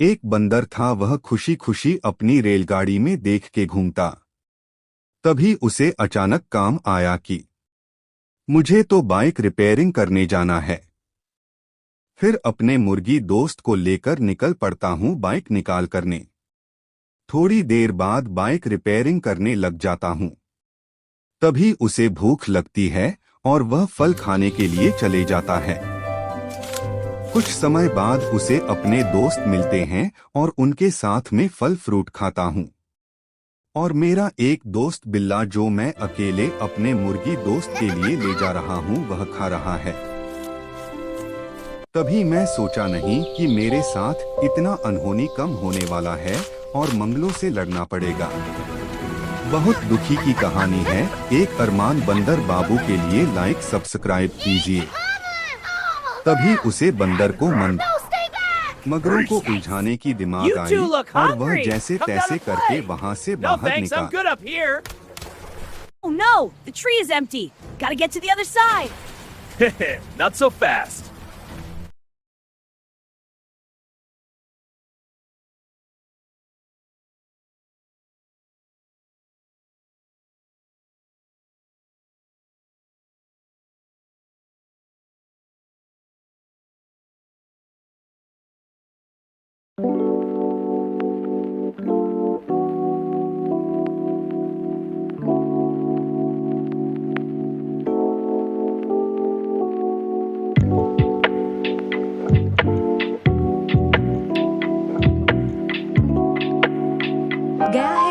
एक बंदर था, वह खुशी खुशी अपनी रेलगाड़ी में देख के घूमता। तभी उसे अचानक काम आया कि मुझे तो बाइक रिपेयरिंग करने जाना है। फिर अपने मुर्गी दोस्त को लेकर निकल पड़ता हूँ बाइक निकाल करने। थोड़ी देर बाद बाइक रिपेयरिंग करने लग जाता हूँ। तभी उसे भूख लगती है और वह फल खाने के लिए चले जाता है। कुछ समय बाद उसे अपने दोस्त मिलते हैं और उनके साथ में फल फ्रूट खाता हूँ। और मेरा एक दोस्त बिल्ला, जो मैं अकेले अपने मुर्गी दोस्त के लिए ले जा रहा हूँ, वह खा रहा है। तभी मैं सोचा नहीं कि मेरे साथ इतना अनहोनी कम होने वाला है और मंगलों से लड़ना पड़ेगा। बहुत दुखी की कहानी है। एक अरमान बंदर बाबू के लिए लाइक सब्सक्राइब कीजिए। तभी उसे बंदर को मगरों को उलझाने की दिमाग आई और वह जैसे तैसे करके वहाँ से बाहर निकला। Oh no, the tree is empty. Gotta get to the other side. Not so fast.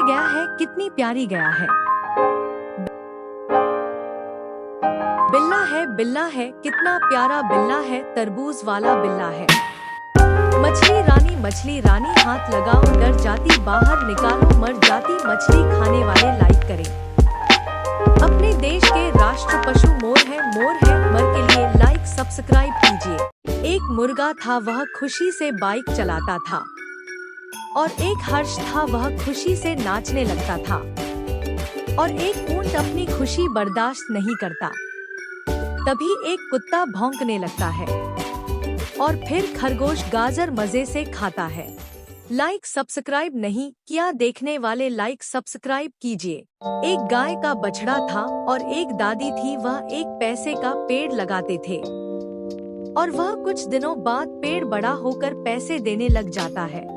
गया है कितनी प्यारी गया है। बिल्ला है कितना प्यारा बिल्ला है, तरबूज वाला बिल्ला है। मछली रानी हाथ लगाओ, डर जाती बाहर निकालो, मर जाती मछली खाने वाले लाइक करें। अपने देश के राष्ट्र पशु मोर है, मर के लिए लाइक सब्सक्राइब कीजिए। एक मुर्गा था, वह खुशी से बाइक चलाता था और एक हर्ष था, वह खुशी से नाचने लगता था। और एक ऊंट अपनी खुशी बर्दाश्त नहीं करता। तभी एक कुत्ता भौंकने लगता है और फिर खरगोश गाजर मजे से खाता है। लाइक सब्सक्राइब नहीं किया देखने वाले लाइक सब्सक्राइब कीजिए। एक गाय का बछड़ा था और एक दादी थी, वह एक पैसे का पेड़ लगाते थे और वह कुछ दिनों बाद पेड़ बड़ा होकर पैसे देने लग जाता है।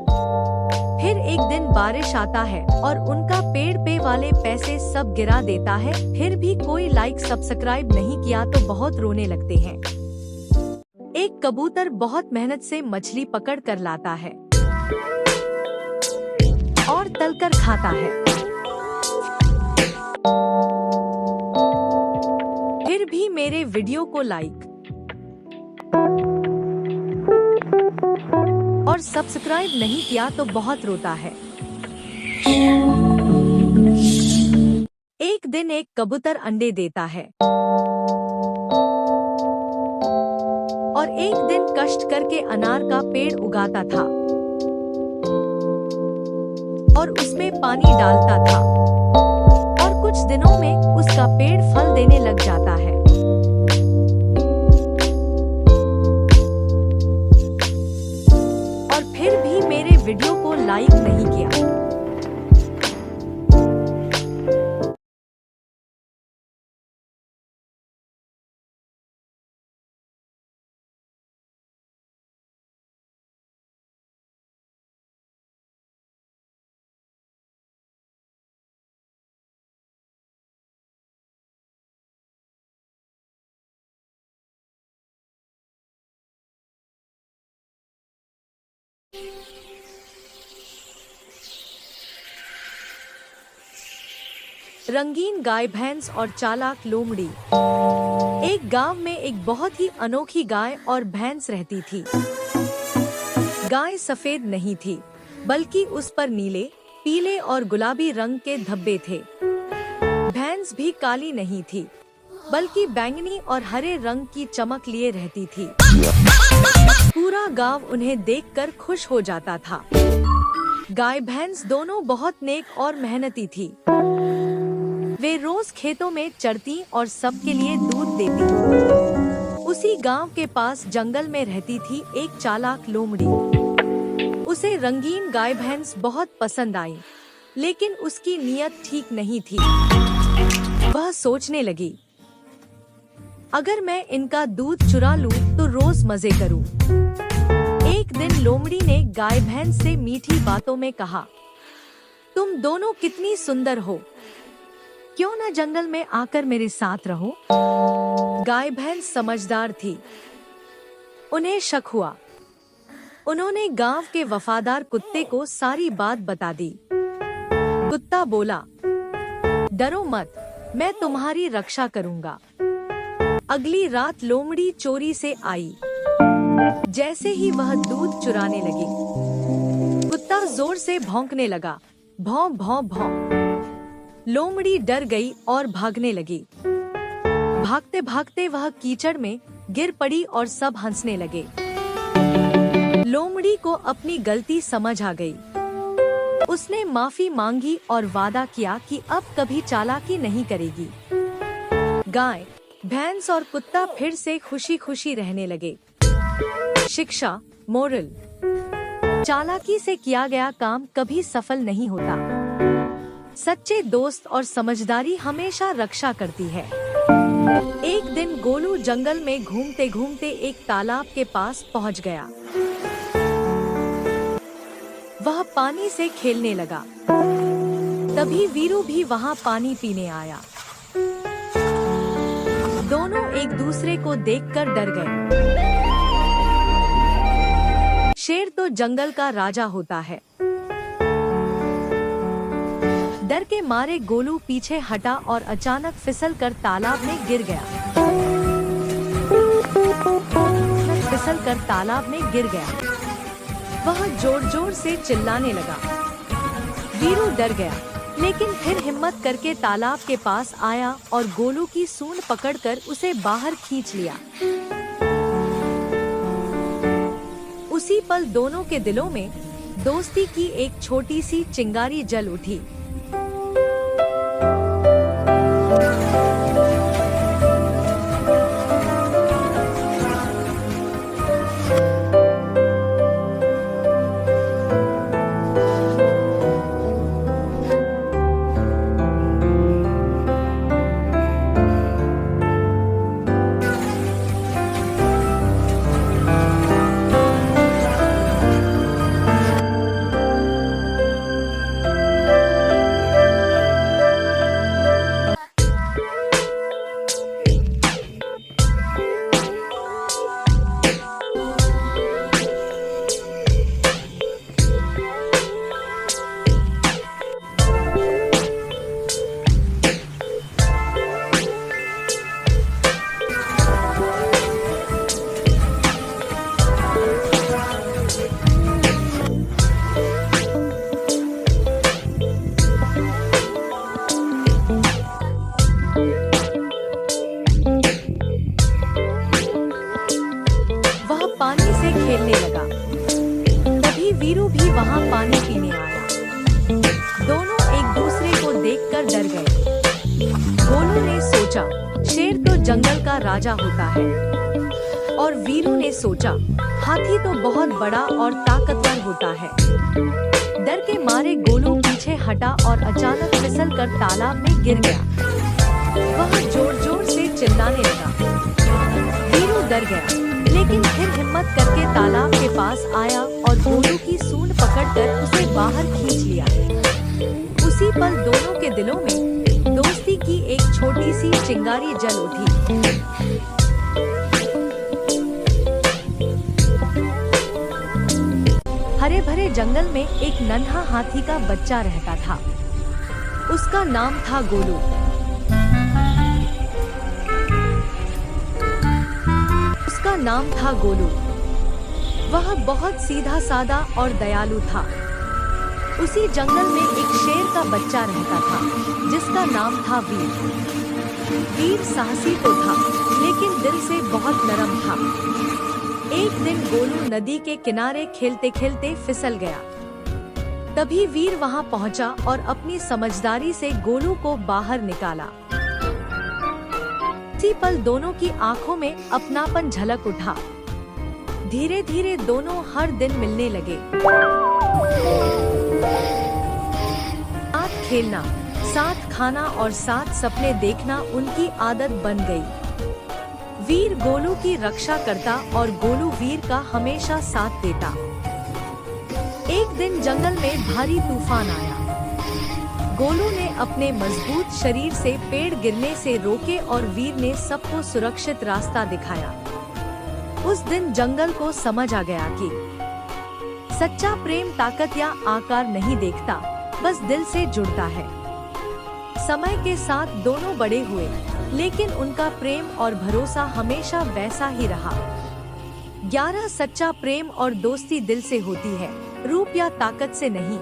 फिर एक दिन बारिश आता है और उनका पेड़ पे वाले पैसे सब गिरा देता है। फिर भी कोई लाइक सब्सक्राइब नहीं किया तो बहुत रोने लगते हैं। एक कबूतर बहुत मेहनत से मछली पकड़ कर लाता है और तलकर खाता है। फिर भी मेरे वीडियो को लाइक और सब्सक्राइब नहीं किया तो बहुत रोता है। एक दिन एक कबूतर अंडे देता है और एक दिन कष्ट करके अनार का पेड़ उगाता था और उसमें पानी डालता था और कुछ दिनों में उसका पेड़ फल देने लग जाता है। और फिर भी मेरे वीडियो को लाइक नहीं किया। रंगीन गाय भैंस और चालाक लोमड़ी। एक गांव में एक बहुत ही अनोखी गाय और भैंस रहती थी। गाय सफेद नहीं थी, बल्कि उस पर नीले, पीले और गुलाबी रंग के धब्बे थे। भैंस भी काली नहीं थी, बल्कि बैंगनी और हरे रंग की चमक लिए रहती थी। पूरा गांव उन्हें देखकर खुश हो जाता था। गाय भैंस दोनों बहुत नेक और मेहनती थी। वे रोज खेतों में चरती और सबके लिए दूध देती। उसी गांव के पास जंगल में रहती थी एक चालाक लोमड़ी। उसे रंगीन गाय भैंस बहुत पसंद आई, लेकिन उसकी नीयत ठीक नहीं थी। वह सोचने लगी, अगर मैं इनका दूध चुरा लूं तो रोज मजे करूं। एक दिन लोमड़ी ने गाय भैंस से मीठी बातों में कहा, तुम दोनों कितनी सुंदर हो, क्यों न जंगल में आकर मेरे साथ रहो। गाय भैंस समझदार थी, उन्हें शक हुआ। उन्होंने गांव के वफादार कुत्ते को सारी बात बता दी। कुत्ता बोला, डरो मत, मैं तुम्हारी रक्षा करूंगा। अगली रात लोमड़ी चोरी से आई। जैसे ही वह दूध चुराने लगी, कुत्ता जोर से भौंकने लगा, भौं भौं भौं। लोमड़ी डर गई और भागने लगी। भागते भागते वह कीचड़ में गिर पड़ी और सब हंसने लगे। लोमड़ी को अपनी गलती समझ आ गई। उसने माफी मांगी और वादा किया कि अब कभी चालाकी नहीं करेगी। गाय, भैंस और कुत्ता फिर से खुशी खुशी रहने लगे। शिक्षा, मोरल: चालाकी से किया गया काम कभी सफल नहीं होता। सच्चे दोस्त और समझदारी हमेशा रक्षा करती है। एक दिन गोलू जंगल में घूमते घूमते एक तालाब के पास पहुंच गया। वह पानी से खेलने लगा। तभी वीरू भी वहां पानी पीने आया। दोनों एक दूसरे को देखकर डर गए। शेर तो जंगल का राजा होता है। डर के मारे गोलू पीछे हटा और अचानक फिसल कर तालाब में गिर गया। वह जोर जोर से चिल्लाने लगा। वीरू डर गया, लेकिन फिर हिम्मत करके तालाब के पास आया और गोलू की सूंड पकड़कर उसे बाहर खींच लिया। उसी पल दोनों के दिलों में दोस्ती की एक छोटी सी चिंगारी जल उठी। खेलने लगा। तभी वीरू भी वहाँ पानी पीने आया। दोनों एक दूसरे को देखकर डर गए। गोलू ने सोचा, शेर तो जंगल का राजा होता है, और वीरू ने सोचा, हाथी तो बहुत बड़ा और ताकतवर होता है। डर के मारे गोलू पीछे हटा और अचानक फिसल कर तालाब में गिर गया। वह जोर जोर से चिल्लाने लगा। वीरू डर गया, लेकिन फिर हिम्मत करके तालाब के पास आया और गोलू की सूंड पकड़कर उसे बाहर खींच लिया। उसी पल दोनों के दिलों में दोस्ती की एक छोटी सी चिंगारी जल उठी। हरे भरे जंगल में एक नन्हा हाथी का बच्चा रहता था। उसका नाम था गोलू। वह बहुत सीधा सादा और दयालु था। उसी जंगल में एक शेर का बच्चा रहता था, जिसका नाम था वीर। वीर साहसी तो था, लेकिन दिल से बहुत नरम था। एक दिन गोलू नदी के किनारे खेलते खेलते फिसल गया। तभी वीर वहां पहुंचा और अपनी समझदारी से गोलू को बाहर निकाला। इसी पल दोनों की आंखों में अपनापन झलक उठा। धीरे धीरे दोनों हर दिन मिलने लगे। साथ खेलना, साथ खाना और साथ सपने देखना उनकी आदत बन गई। वीर गोलू की रक्षा करता और गोलू वीर का हमेशा साथ देता। एक दिन जंगल में भारी तूफान आया। गोलू ने अपने मजबूत शरीर से पेड़ गिरने से रोके और वीर ने सबको सुरक्षित रास्ता दिखाया। उस दिन जंगल को समझ आ गया कि सच्चा प्रेम ताकत या आकार नहीं देखता, बस दिल से जुड़ता है। समय के साथ दोनों बड़े हुए, लेकिन उनका प्रेम और भरोसा हमेशा वैसा ही रहा। 11 सच्चा प्रेम और दोस्ती दिल से होती है, रूप या ताकत से नहीं।